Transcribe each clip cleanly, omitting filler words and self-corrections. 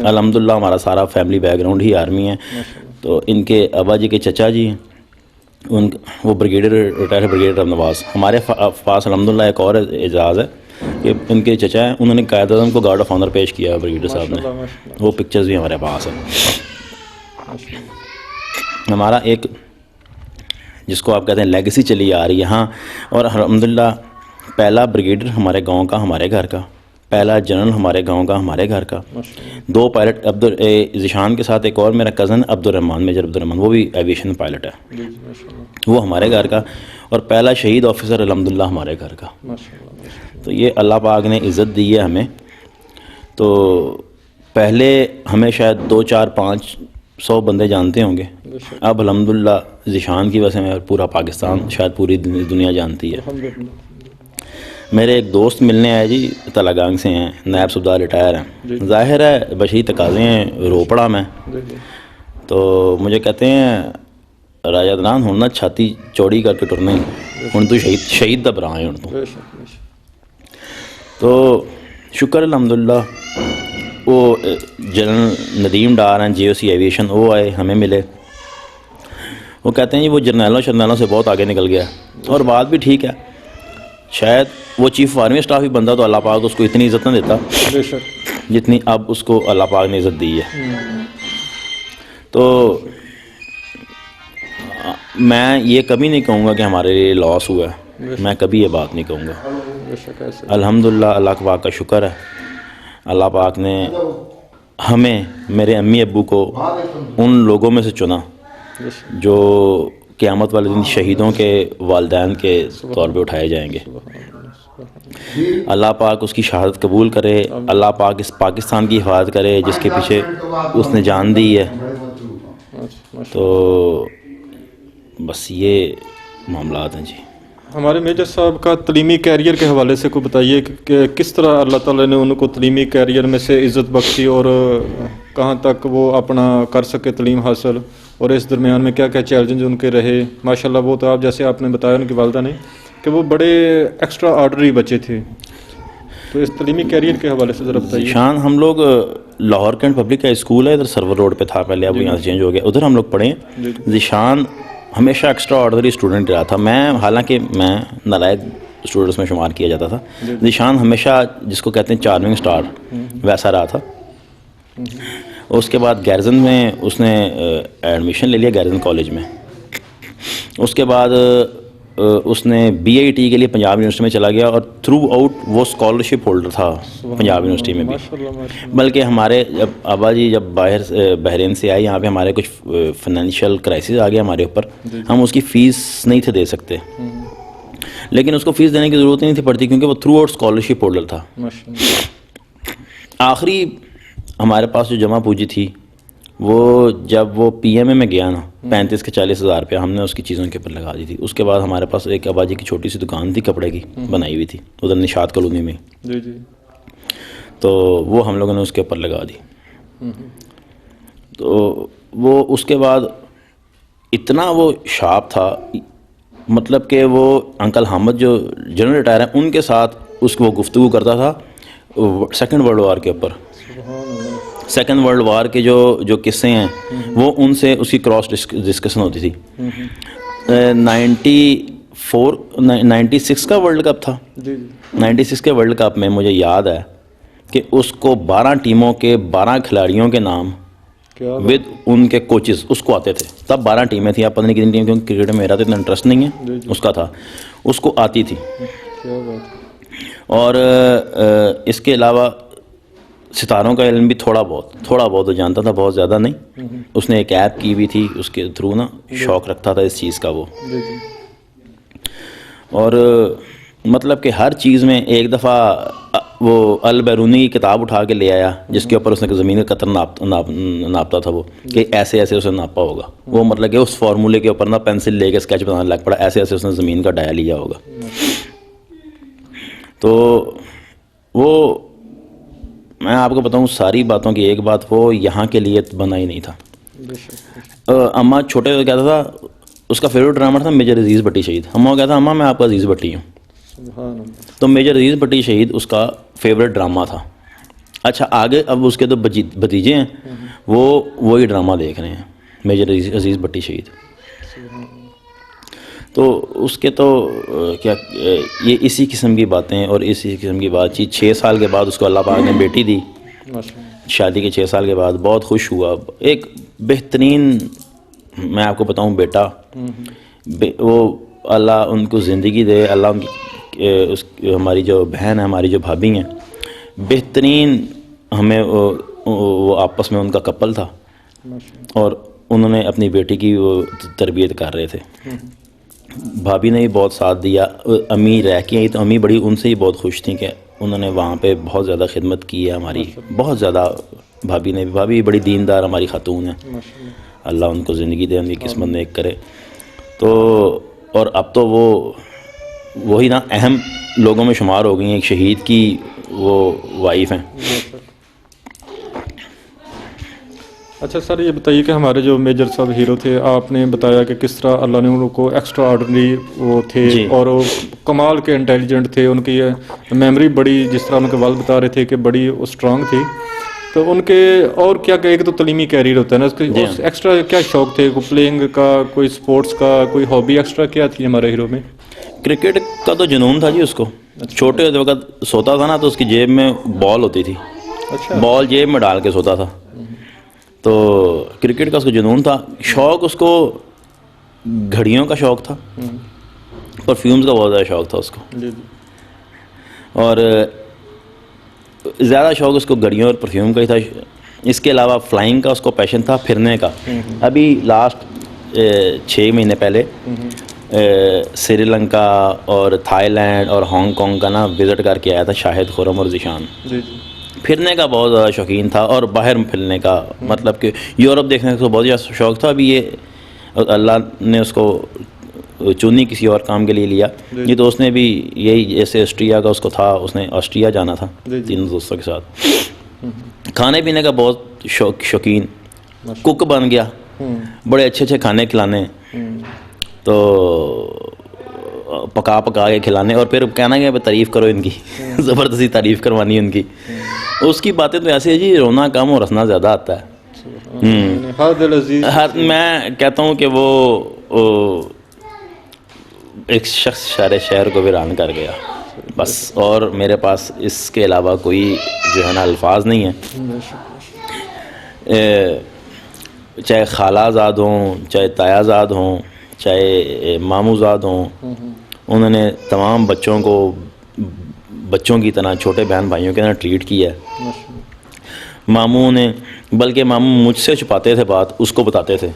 الحمدللہ ہمارا سارا فیملی بیک گراؤنڈ ہی آرمی ہے. تو ان کے ابا جی کے چچا جی ہیں وہ بریگیڈیئر ریٹائر بریگیڈیئر نواز. ہمارے پاس الحمدللہ ایک اور اعزاز ہے کہ ان کے چچا ہیں, انہوں نے قائد اعظم کو گارڈ آف آنر پیش کیا ہے بریگیڈیئر صاحب نے. وہ پکچرز بھی ہمارے پاس ہیں. ہمارا ایک جس کو آپ کہتے ہیں لیگیسی چلی آ رہی ہے. ہاں, اور الحمدللہ پہلا بریگیڈیئر ہمارے گاؤں کا ہمارے گھر کا, پہلا جنرل ہمارے گاؤں کا ہمارے گھر کا, 2 پائلٹ ذیشان کے ساتھ ایک اور میرا کزن عبدالرحمن, میجر عبدالرحمن, وہ بھی ایویشن پائلٹ ہے, وہ ہمارے گھر کا, اور پہلا شہید آفیسر الحمدللہ ہمارے گھر کا. تو یہ اللہ پاک نے عزت دی ہے ہمیں. تو پہلے ہمیں شاید 2 4 5 100 بندے جانتے ہوں گے, اب الحمدللہ ذیشان کی وجہ سے میں پورا پاکستان شاید پوری دنیا جانتی ہے. میرے ایک دوست ملنے آئے جی, تلاگانگ سے ہیں, نائب صوبیدار ریٹائر ہیں. ظاہر ہے بشری تقاضے ہیں, روپڑا میں. تو مجھے کہتے ہیں راجہ دنان ہوں نا چھاتی چوڑی کر کے ٹرنا ہی, ہوں تو شہید دا برا ہے ہوں تو شکر الحمدللہ. وہ جنرل ندیم ڈار ہیں جے او سی ایویشن, وہ آئے ہمیں ملے. وہ کہتے ہیں جی وہ جرنیلوں سے بہت آگے نکل گیا, اور بات بھی ٹھیک ہے. شاید وہ چیف آف آرمی اسٹاف ہی بندہ تو اللہ پاک اس کو اتنی عزت نہ دیتا جتنی اب اس کو اللہ پاک نے عزت دی ہے. تو میں یہ کبھی نہیں کہوں گا کہ ہمارے لیے لاس ہوا ہے, میں کبھی یہ بات نہیں کہوں گا. الحمدللہ اللہ پاک کا شکر ہے, اللہ پاک نے ہمیں, میرے امی ابو کو ان لوگوں میں سے چنا جو قیامت والے دن شہیدوں کے والدین کے طور پہ اٹھائے جائیں گے. اللہ پاک اس کی شہادت قبول کرے, اللہ پاک اس پاکستان کی حفاظت کرے جس کے پیچھے اس نے جان دی ہے. تو بس یہ معاملات ہیں جی. ہمارے میجر صاحب کا تعلیمی کیریئر کے حوالے سے کو بتائیے کہ کس طرح اللہ تعالیٰ نے ان کو تعلیمی کیریئر میں سے عزت بخشی, اور کہاں تک وہ اپنا کر سکے تعلیم حاصل, اور اس درمیان میں کیا کیا چیلنج ان کے رہے. ماشاءاللہ وہ تو آپ جیسے آپ نے بتایا ان کی والدہ نے کہ وہ بڑے ایکسٹرا آرڈنری بچے تھے. تو اس تعلیمی کیریئر کے حوالے سے ذرا بتائیے. شان ہم لوگ لاہور کینٹ پبلک کا اسکول ہے, ادھر سرور روڈ پہ تھا پہلے, اب یہاں سے چینج ہو گیا, ادھر ہم لوگ پڑھے. ذیشان ہمیشہ ایکسٹرا آرڈنری اسٹوڈنٹ رہا تھا. میں حالانکہ میں نالائق اسٹوڈنٹس میں شمار کیا جاتا تھا. ذیشان ہمیشہ جس کو کہتے ہیں چارمنگ اسٹار ویسا رہا تھا. اس کے بعد گیرزن میں اس نے ایڈمیشن لے لیا, گیرزن کالج میں. اس کے بعد اس نے بی آئی ٹی کے لیے پنجاب یونیورسٹی میں چلا گیا, اور تھرو آؤٹ وہ اسکالرشپ ہولڈر تھا پنجاب یونیورسٹی میں بھی. بلکہ ہمارے جب ابا جی جب باہر بحرین سے آئے یہاں پہ, ہمارے کچھ فائنینشیل کرائسس آ گیا ہمارے اوپر, ہم اس کی فیس نہیں تھے دے سکتے. لیکن اس کو فیس دینے کی ضرورت نہیں تھی پڑتی کیونکہ وہ تھرو آؤٹ اسکالرشپ ہولڈر تھا. آخری ہمارے پاس جو جمع پونجی تھی وہ جب وہ پی ایم اے میں گیا نا, 35 کے 40 ہزار روپیہ ہم نے اس کی چیزوں کے اوپر لگا دی تھی. اس کے بعد ہمارے پاس ایک ابا جی کی چھوٹی سی دکان تھی کپڑے کی بنائی ہوئی تھی ادھر نشاط کالونی میں, تو وہ ہم لوگوں نے اس کے اوپر لگا دی. تو وہ اس کے بعد اتنا وہ شارپ تھا, مطلب کہ وہ انکل حامد جو جنرل ریٹائر ہیں ان کے ساتھ اس کو وہ گفتگو کرتا تھا سیکنڈ ورلڈ وار کے اوپر. سیکنڈ ورلڈ وار کے جو قصے ہیں وہ ان سے اس کی کراس ڈسکشن ہوتی تھی. 96 کا ورلڈ کپ تھا. 96 کے ورلڈ کپ میں مجھے یاد ہے کہ اس کو 12 ٹیموں کے 12 کھلاڑیوں کے نام ود ان کے کوچز اس کو آتے تھے. تب 12 ٹیمیں تھیں, آپ پتہ نہیں کتنی ٹیم, کیونکہ کرکٹ میں میرا تو اتنا انٹرسٹ نہیں ہے, اس کا تھا, اس کو آتی تھی. اور اس کے علاوہ ستاروں کا علم بھی تھوڑا بہت جانتا تھا, بہت زیادہ نہیں. اس نے ایک ایپ کی ہوئی تھی, اس کے تھرو نا شوق رکھتا تھا اس چیز کا وہ. اور مطلب کہ ہر چیز میں ایک دفعہ وہ البیرونی کی کتاب اٹھا کے لے آیا جس کے اوپر اس نے زمین کا قطر ناپتا تھا وہ, کہ ایسے ایسے اسے ناپا ہوگا. وہ مطلب کہ اس فارمولے کے اوپر نا پینسل لے کے اسکیچ بنانے لگ پڑا, ایسے ایسے اس نے زمین کا ڈایا لیا ہوگا. تو وہ میں آپ کو بتاؤں ساری باتوں کی ایک بات, وہ یہاں کے لیے بنا ہی نہیں تھا. اماں چھوٹے سے کہتا تھا, اس کا فیوریٹ ڈرامر تھا میجر عزیز بھٹی شہید. اماں کہتا اماں میں آپ کا عزیز بھٹی ہوں. تو میجر عزیز بھٹی شہید اس کا فیوریٹ ڈرامہ تھا. اچھا آگے اب اس کے دو بھتیجے ہیں، وہ وہی ڈرامہ دیکھ رہے ہیں، میجر عزیز بٹی شہید. تو اس کے تو کیا یہ اسی قسم کی باتیں اور اسی قسم کی بات چیت. 6 سال کے بعد اس کو اللہ پاک نے بیٹی دی، شادی کے 6 سال کے بعد بہت خوش ہوا. ایک بہترین، میں آپ کو بتاؤں بیٹا، وہ اللہ ان کو زندگی دے، اللہ ان کی ہماری جو بہن ہے، ہماری جو بھابھی ہیں، بہترین. ہمیں وہ آپس میں ان کا کپل تھا اور انہوں نے اپنی بیٹی کی وہ تربیت کر رہے تھے. بھابھی نے بھی بہت ساتھ دیا. امی رہ کے آئی تو امی بڑی ان سے ہی بہت خوش تھیں کہ انہوں نے وہاں پہ بہت زیادہ خدمت کی ہے ہماری، بہت زیادہ. بھابھی بڑی دیندار ہماری خاتون ہے، اللہ ان کو زندگی دے، ان کی قسمت نیک کرے. تو اور اب تو وہی نا اہم لوگوں میں شمار ہو گئی ہیں، ایک شہید کی وہ وائف ہیں. اچھا سر، یہ بتائیے کہ ہمارے جو میجر صاحب ہیرو تھے، آپ نے بتایا کہ کس طرح اللہ نے ان کو ایکسٹرا آرڈنری وہ تھے جی. اور وہ کمال کے انٹیلیجنٹ تھے. ان کی میموری بڑی، جس طرح ان کے والد بتا رہے تھے کہ بڑی اسٹرانگ تھی. تو ان کے اور کیا کہ ایک تو تعلیمی کیریئر ہوتا ہے نا، اس کے ایکسٹرا کیا شوق تھے؟ کوئی پلینگ کا، کوئی اسپورٹس کا، کوئی ہابی ایکسٹرا کیا تھی ہمارے ہیرو میں؟ کرکٹ کا تو جنون تھا جی اس کو. چھوٹے ہوتے وقت سوتا تھا نا تو اس کی جیب میں بال ہوتی تھی، بال جیب میں ڈال کے سوتا تھا. تو کرکٹ کا اس کو جنون تھا. شوق اس کو گھڑیوں کا شوق تھا، پرفیومز کا بہت زیادہ شوق تھا اس کو. اور زیادہ شوق اس کو گھڑیوں اور پرفیوم کا ہی تھا. اس کے علاوہ فلائنگ کا اس کو پیشن تھا، پھرنے کا. ابھی لاسٹ 6 مہینے پہلے سری لنکا اور تھائی لینڈ اور ہانگ کانگ کا نا وزٹ کر کے آیا تھا شاہد خرم اور ذیشان. پھرنے کا بہت زیادہ شوقین تھا اور باہر پھرنے کا، مطلب کہ یورپ دیکھنے کا بہت زیادہ شوق تھا. ابھی یہ اللہ نے اس کو چنی کسی اور کام کے لیے لیا. یہ تو اس نے بھی یہی، جیسے آسٹریا کا اس کو تھا، اس نے آسٹریا جانا تھا تینوں دوستوں کے ساتھ. کھانے پینے کا بہت شوقین، کک بن گیا، بڑے اچھے اچھے کھانے کھلانے، تو پکا کے کھلانے اور پھر کہنا کہ تعریف کرو ان کی، زبردستی تعریف کروانی ان کی. اس کی باتیں تو ایسی ہے جی، رونا کم اور ہنسنا زیادہ آتا ہے. میں کہتا ہوں کہ وہ ایک شخص شہر کو ویران کر گیا بس. اور میرے پاس اس کے علاوہ کوئی جو ہے نا الفاظ نہیں ہیں. چاہے خالہ زاد ہوں، چاہے تایا زاد ہوں، چاہے ماموں زاد ہوں، انہوں نے تمام بچوں کو بچوں کی طرح، چھوٹے بہن بھائیوں کی طرح ٹریٹ کیا ہے. ماموں نے، بلکہ ماموں مجھ سے چھپاتے تھے بات، اس کو بتاتے تھے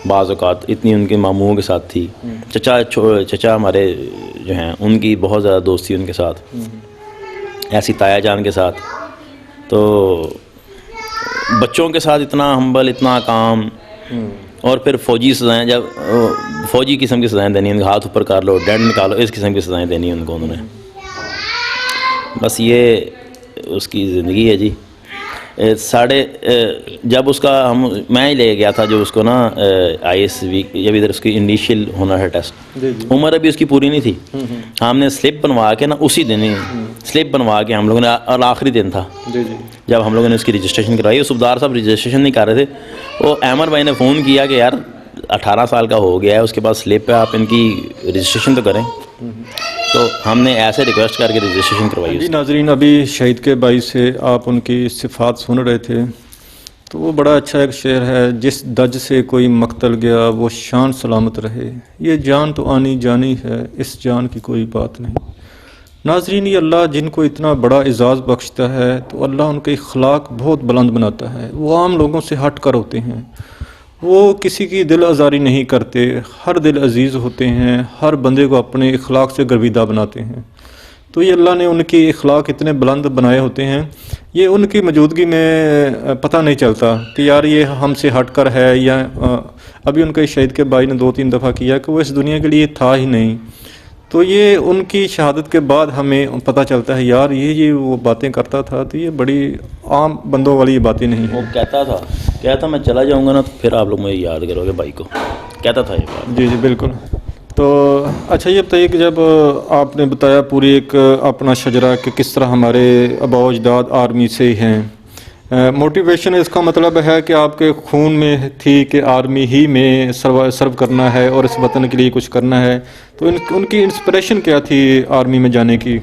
بعض اوقات. اتنی ان کے ماموں کے ساتھ تھی. چچا ہمارے جو ہیں ان کی بہت زیادہ دوستی ان کے ساتھ، ایسی تایا جان کے ساتھ. تو بچوں کے ساتھ اتنا ہمبل، اتنا کام. اور پھر فوجی سزائیں، جب فوجی قسم کی سزائیں دینی، ان کا ہاتھ اوپر کر لو، ڈینڈ نکالو، اس قسم کی سزائیں دینی ان کو انہوں نے. بس یہ اس کی زندگی ہے جی. جب اس کا میں ہی لے گیا تھا جو اس کو نا ISV، جب ادھر اس کی انیشیل ہونا ہے ٹیسٹ، عمر ابھی اس کی پوری نہیں تھی. ہم نے سلپ بنوا کے نا اسی دن ہی سلپ بنوا کے ہم لوگوں نے، اور آخری دن تھا جب ہم لوگوں نے اس کی رجسٹریشن کروائی. صوبدار صاحب رجسٹریشن نہیں کر رہے تھے. وہ احمد بھائی نے فون کیا کہ یار 18 سال کا ہو گیا ہے، اس کے بعد سلپ ہے، آپ ان کی رجسٹریشن تو کریں. تو ہم نے ایسے ریکویسٹ کر کے رجسٹریشن کروائی. جی ناظرین، ابھی شہید کے بھائی سے آپ ان کی صفات سن رہے تھے، تو وہ بڑا اچھا ایک شعر ہے: جس دج سے کوئی مقتل گیا وہ شان سلامت رہے، یہ جان تو آنی جانی ہے، اس جان کی کوئی بات نہیں. ناظرین، یہ اللہ جن کو اتنا بڑا اعزاز بخشتا ہے تو اللہ ان کے اخلاق بہت بلند بناتا ہے. وہ عام لوگوں سے ہٹ کر ہوتے ہیں، وہ کسی کی دل آزاری نہیں کرتے، ہر دل عزیز ہوتے ہیں، ہر بندے کو اپنے اخلاق سے گرویدہ بناتے ہیں. تو یہ اللہ نے ان کی اخلاق اتنے بلند بنائے ہوتے ہیں، یہ ان کی موجودگی میں پتہ نہیں چلتا کہ یار یہ ہم سے ہٹ کر ہے. یا ابھی ان کے شہید کے بھائی نے 2-3 دفعہ کیا کہ وہ اس دنیا کے لیے تھا ہی نہیں. تو یہ ان کی شہادت کے بعد ہمیں پتہ چلتا ہے یار یہ وہ باتیں کرتا تھا. تو یہ بڑی عام بندوں والی باتیں نہیں ہیں. وہ کہتا میں چلا جاؤں گا نا تو پھر آپ لوگ مجھے یاد کرو گے بھائی کو، کہتا تھا یہ بات. جی بالکل. تو اچھا یہ بتائیے کہ جب آپ نے بتایا پوری ایک اپنا شجرہ کہ کس طرح ہمارے آباء و اجداد آرمی سے ہی ہیں، موٹیویشن اس کا مطلب ہے کہ آپ کے خون میں تھی کہ آرمی ہی میں سرو کرنا ہے اور اس وطن کے لیے کچھ کرنا ہے، تو ان کی انسپریشن کیا تھی آرمی میں جانے کی؟